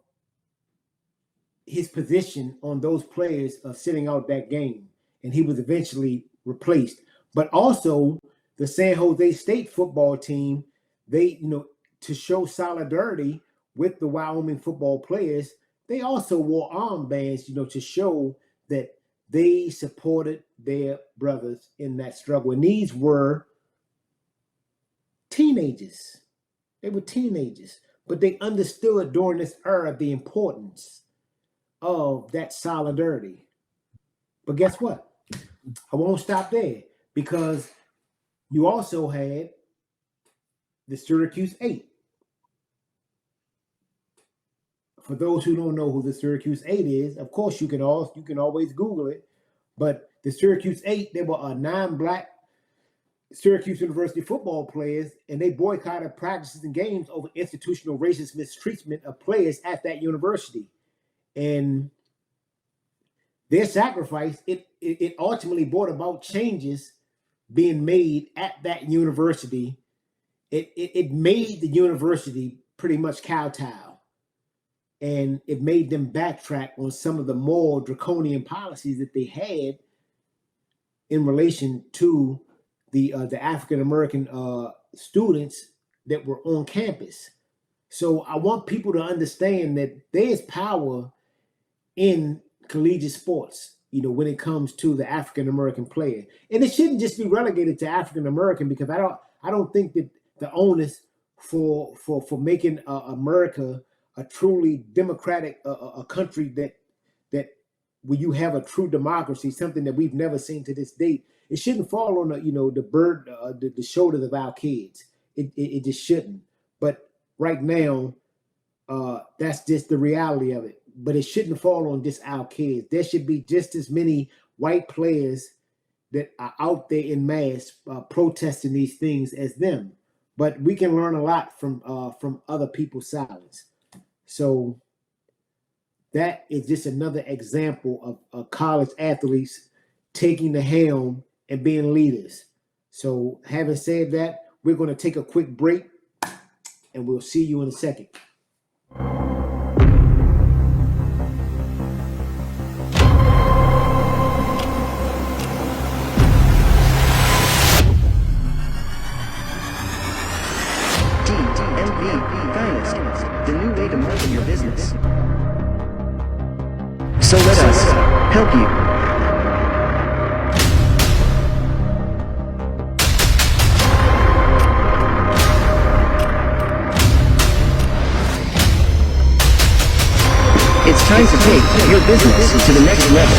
his position on those players of sitting out that game, and he was eventually replaced. But also the San Jose State football team, they, to show solidarity with the Wyoming football players, they also wore armbands, to show that they supported their brothers in that struggle. And these were teenagers. They were teenagers, but they understood during this era the importance of that solidarity. But guess what? I won't stop there, because you also had the Syracuse 8. For those who don't know who the Syracuse 8 is, of course you can always Google it. But the Syracuse 8, they were 9 black Syracuse University football players, and they boycotted practices and games over institutional racist mistreatment of players at that university. And their sacrifice, it ultimately brought about changes being made at that university. It made the university pretty much kowtow, and it made them backtrack on some of the more draconian policies that they had in relation to the African American students that were on campus. So I want people to understand that there's power in collegiate sports, when it comes to the African American player, and it shouldn't just be relegated to African American, because I don't think that the onus for making America a truly democratic a country that where you have a true democracy, something that we've never seen to this date, it shouldn't fall on the shoulders of our kids. It just shouldn't. But right now, that's just the reality of it. But it shouldn't fall on just our kids. There should be just as many white players that are out there in mass protesting these things as them. But we can learn a lot from other people's silence. So that is just another example of college athletes taking the helm and being leaders. So having said that, we're going to take a quick break, and we'll see you in a second. The new way to market your business. So let us help you. It's time to take your business to the next level.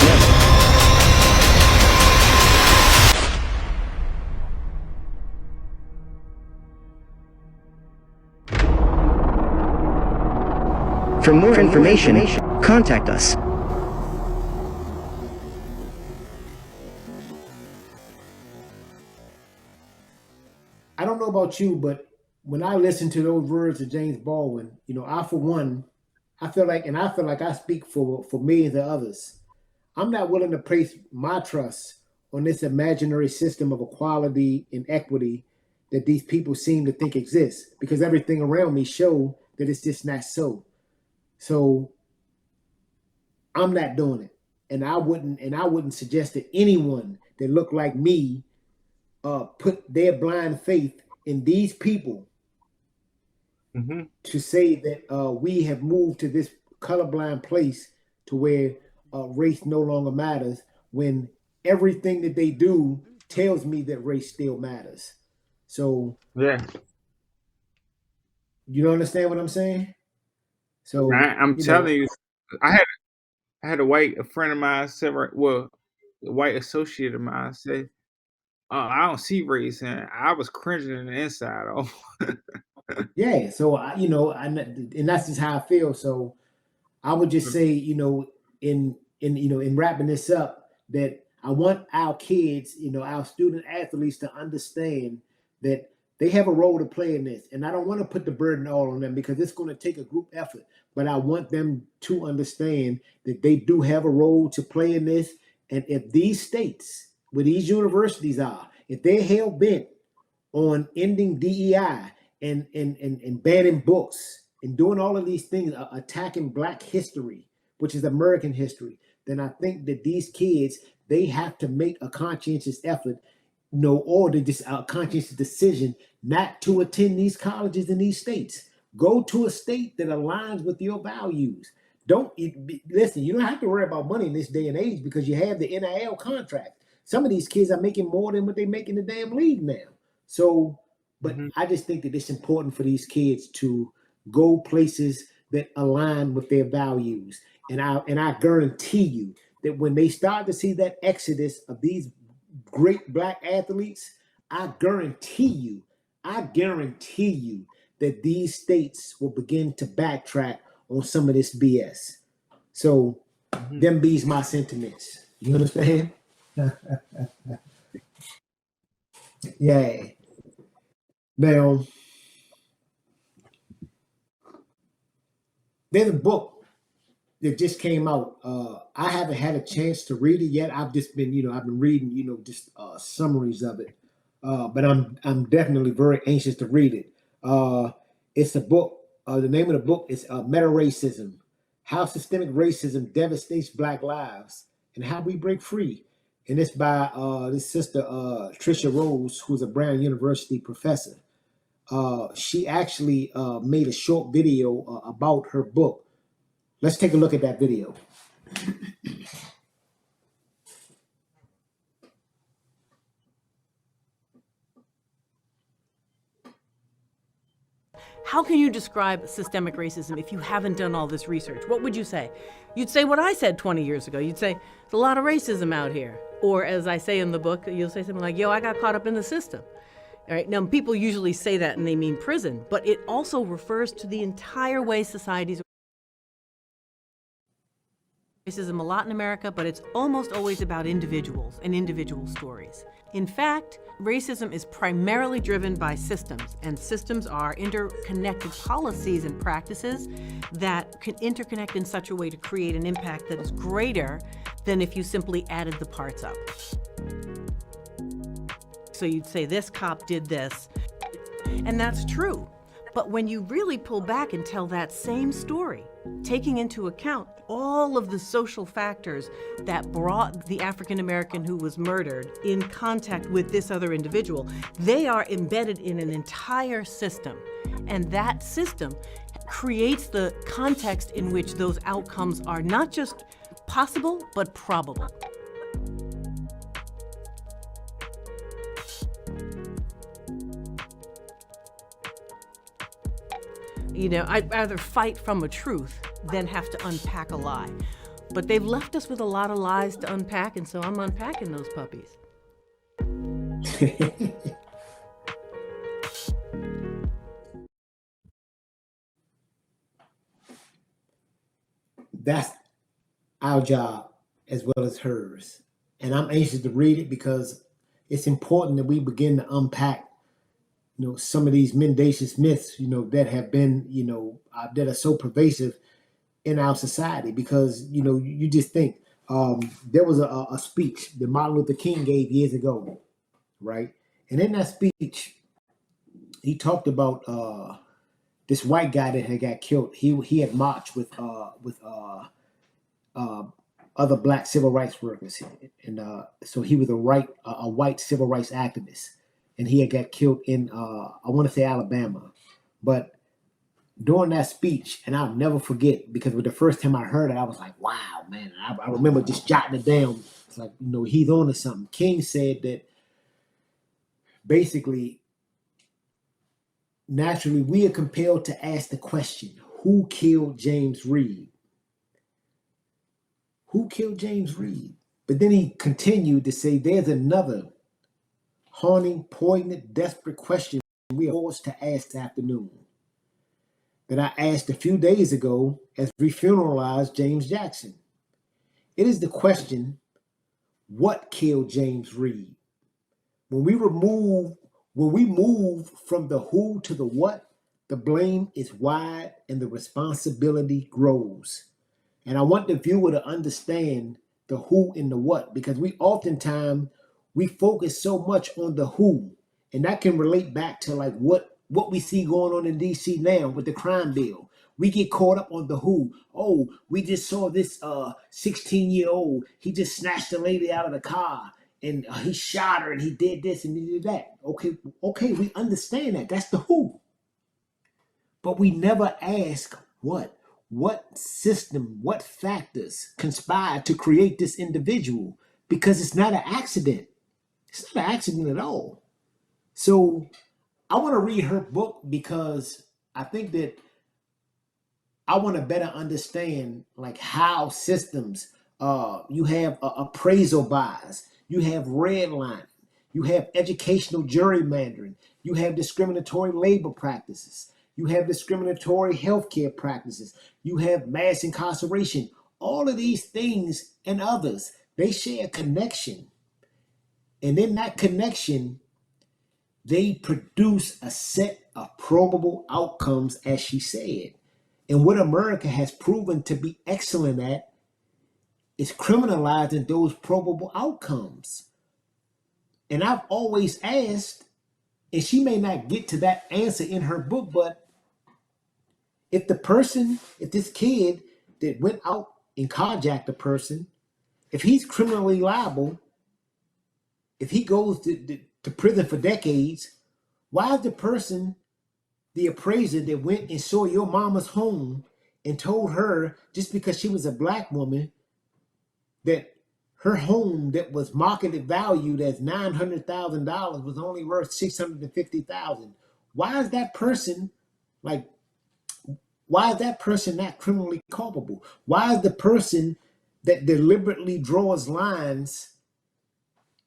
For more information, contact us. I don't know about you, but when I listen to those words of James Baldwin, I for one, I feel like, and I feel like I speak for millions of others. I'm not willing to place my trust on this imaginary system of equality and equity that these people seem to think exists, because everything around me show that it's just not so. So I'm not doing it, and I wouldn't suggest that anyone that look like me put their blind faith in these people to say that we have moved to this colorblind place to where race no longer matters, when everything that they do tells me that race still matters. So Yeah, you don't understand what I'm saying? So I'm telling you, I had a friend of mine said, well, a white associate of mine said, I don't see race, and I was cringing in the inside. Oh, yeah. So and that's just how I feel. So I would just say, in wrapping this up, that I want our kids, our student athletes to understand that they have a role to play in this. And I don't want to put the burden all on them, because it's going to take a group effort. But I want them to understand that they do have a role to play in this. And if these states, where these universities are, if they're hell bent on ending DEI and banning books and doing all of these things, attacking Black history, which is American history, then I think that these kids, they have to make a conscientious effort, or they just a conscientious decision not to attend these colleges in these states. Go to a state that aligns with your values. Listen, you don't have to worry about money in this day and age, because you have the NIL contract. Some of these kids are making more than what they make in the damn league now. So, but I just think that it's important for these kids to go places that align with their values. And I guarantee you that when they start to see that exodus of these great Black athletes, I guarantee you that these states will begin to backtrack on some of this BS. So them be's my sentiments. You understand? Yeah. Now, there's a book that just came out. I haven't had a chance to read it yet. I've just been, I've been reading, just summaries of it. But I'm definitely very anxious to read it. It's a book. The name of the book is Metaracism: How Systemic Racism Devastates Black Lives and How We Break Free. And it's by this sister Trisha Rose, who's a Brown University professor. She actually made a short video about her book. Let's take a look at that video. How can you describe systemic racism if you haven't done all this research? What would you say? You'd say what I said 20 years ago. You'd say, there's a lot of racism out here. Or as I say in the book, you'll say something like, yo, I got caught up in the system. All right. Now, people usually say that and they mean prison, but it also refers to the entire way societies racism a lot in America, but it's almost always about individuals and individual stories. In fact, racism is primarily driven by systems, and systems are interconnected policies and practices that can interconnect in such a way to create an impact that is greater than if you simply added the parts up. So you'd say this cop did this, and that's true. But when you really pull back and tell that same story, taking into account all of the social factors that brought the African American who was murdered in contact with this other individual, they are embedded in an entire system. And that system creates the context in which those outcomes are not just possible, but probable. I'd rather fight from a truth than have to unpack a lie. But they've left us with a lot of lies to unpack, and so I'm unpacking those puppies. that's our job as well as hers. And I'm anxious to read it because it's important that we begin to unpack, some of these mendacious myths, that have been, that are so pervasive in our society. Because, you just think, there was a speech that Martin Luther King gave years ago, right? And in that speech, he talked about this white guy that had got killed. He had marched with other black civil rights workers, and so he was a white civil rights activist, and he had got killed in I want to say Alabama. But during that speech, and I'll never forget, because the first time I heard it, I was like, wow, man. I remember just jotting it down. It's like, he's on to something. King said that basically, naturally, we are compelled to ask the question, who killed James Reed? Who killed James Reed? But then he continued to say, there's another haunting, poignant, desperate question we are forced to ask this afternoon that I asked a few days ago as we funeralized James Jackson. It is the question, what killed James Reed? When we move from the who to the what, the blame is wide and the responsibility grows. And I want the viewer to understand the who and the what, because we focus so much on the who, and that can relate back to like what we see going on in DC now with the crime bill. We get caught up on the who. Oh, we just saw this 16-year-old. He just snatched a lady out of the car and he shot her and he did this and he did that. Okay, we understand that. That's the who. But we never ask what. What system, what factors conspired to create this individual? Because it's not an accident. It's not an accident at all. So I want to read her book because I think that I want to better understand like how systems, you have appraisal bias, you have redlining, you have educational gerrymandering, you have discriminatory labor practices, you have discriminatory healthcare practices, you have mass incarceration. All of these things and others, they share a connection. And in that connection, they produce a set of probable outcomes, as she said. And what America has proven to be excellent at is criminalizing those probable outcomes. And I've always asked, and she may not get to that answer in her book, but if this kid that went out and carjacked a person, if he's criminally liable, if he goes to prison for decades, why is the appraiser that went and saw your mama's home and told her just because she was a black woman that her home that was marketed valued as $900,000 was only worth $650,000? Why is that person not criminally culpable? Why is the person that deliberately draws lines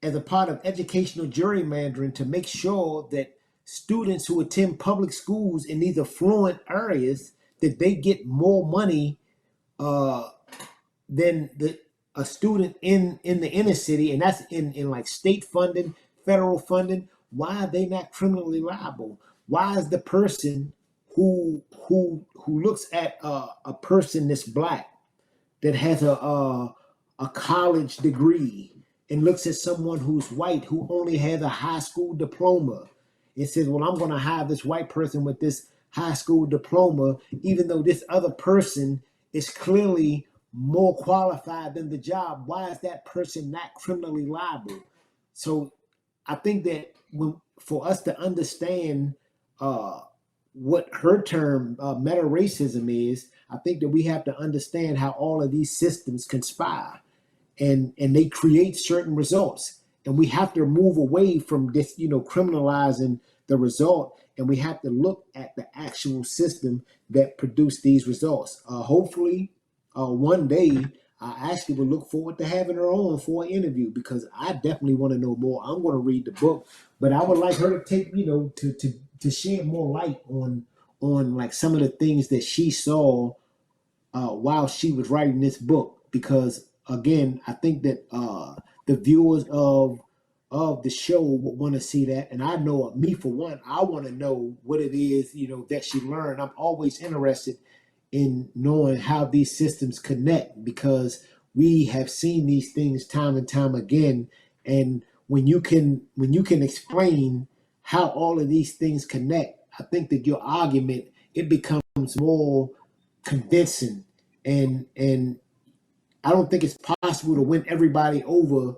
as a part of educational gerrymandering to make sure that students who attend public schools in these affluent areas, that they get more money than a student in the inner city, and that's in like state funding, federal funding? Why are they not criminally liable? Why is the person who looks at a person that's black, that has a college degree, and looks at someone who's white who only has a high school diploma and says, well, I'm going to hire this white person with this high school diploma, even though this other person is clearly more qualified than the job? Why is that person not criminally liable? So I think that for us to understand what her term metaracism is, I think that we have to understand how all of these systems conspire and they create certain results. And we have to move away from this, criminalizing the result, and we have to look at the actual system that produced these results. Hopefully, one day, I actually would look forward to having her on for an interview, because I definitely want to know more. I'm going to read the book, but I would like her to take, to shed more light on like some of the things that she saw while she was writing this book, because again, I think that the viewers of the show would want to see that, and I know me for one, I want to know what it is, that she learned. I'm always interested in knowing how these systems connect, because we have seen these things time and time again. And when you can explain how all of these things connect, I think that your argument, it becomes more convincing. And I don't think it's possible to win everybody over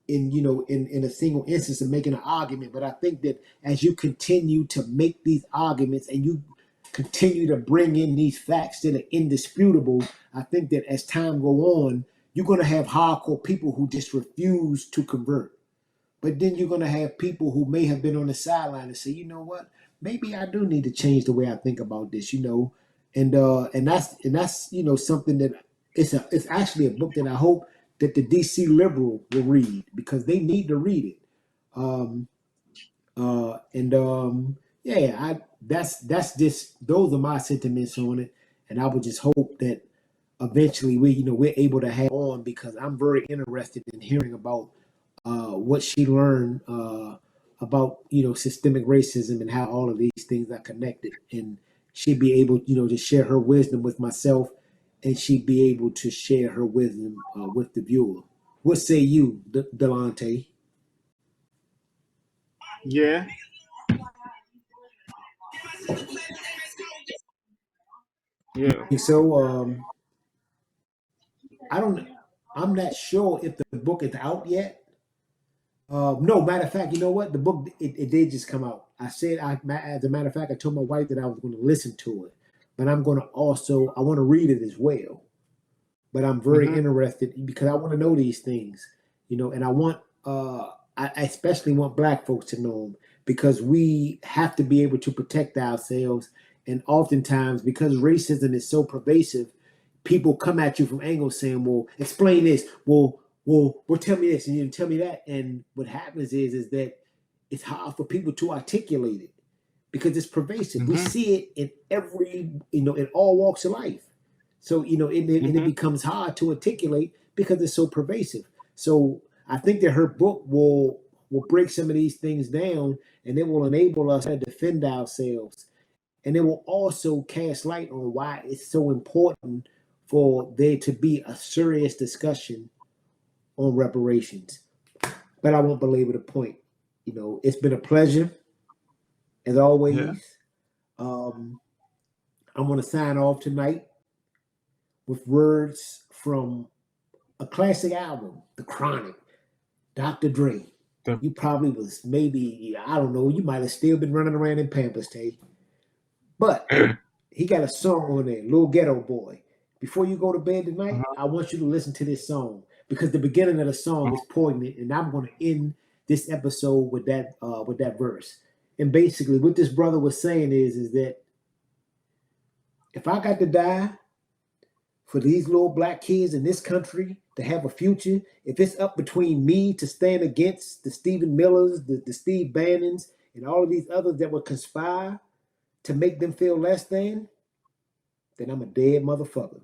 in a single instance of making an argument. But I think that as you continue to make these arguments and you continue to bring in these facts that are indisputable, I think that as time go on, you're going to have hardcore people who just refuse to convert. But then you're going to have people who may have been on the sideline and say, you know what, maybe I do need to change the way I think about this, and that's something that it's actually a book that I hope that the DC liberal will read, because they need to read it. That's just, those are my sentiments on it, and I would just hope that eventually we're able to have on, because I'm very interested in hearing about what she learned about systemic racism and how all of these things are connected, and she'd be able to share her wisdom with myself, and she'd be able to share her wisdom with the viewer. What say you, Delonte? Yeah. Yeah. So I'm not sure if the book is out yet. No, matter of fact, you know what? The book, it did just come out. As a matter of fact, I told my wife that I was going to listen to it, but I'm going to I want to read it as well. But I'm very interested, because I want to know these things, and I want, I especially want Black folks to know them, because we have to be able to protect ourselves. And oftentimes, because racism is so pervasive, people come at you from angles saying, well, explain this. Well, tell me this, and you tell me that. And what happens is that it's hard for people to articulate it, because it's pervasive. We see it in every, in all walks of life. So, and it becomes hard to articulate because it's so pervasive. So I think that her book will break some of these things down, and it will enable us to defend ourselves. And it will also cast light on why it's so important for there to be a serious discussion on reparations. But I won't belabor the point. It's been a pleasure, as always. Yeah. I'm going to sign off tonight with words from a classic album, The Chronic, Dr. Dre. You probably was, maybe, I don't know, you might have still been running around in Pampers, Tay. But he got a song on there, Little Ghetto Boy. Before you go to bed tonight, I want you to listen to this song, because the beginning of the song is poignant, and I'm going to end this episode with that verse. And basically, what this brother was saying is that if I got to die for these little Black kids in this country to have a future, if it's up between me to stand against the Stephen Millers, the Steve Bannons, and all of these others that would conspire to make them feel less than, then I'm a dead motherfucker.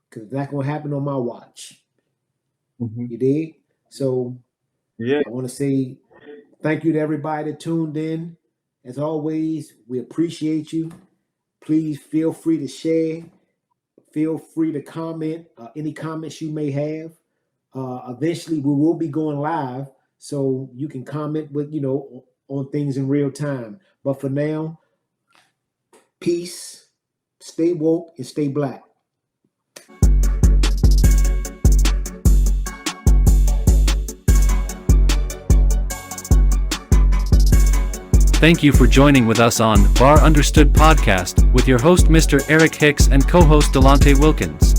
Because it's not going to happen on my watch. You dig? So yeah, I want to say thank you to everybody that tuned in. As always, we appreciate you. Please feel free to share. Feel free to comment any comments you may have. Eventually, we will be going live, so you can comment with on things in real time. But for now, peace, stay woke, and stay Black. Thank you for joining with us on Bar Understood Podcast with your host Mr. Eric Hicks and co-host Delonte Wilkins.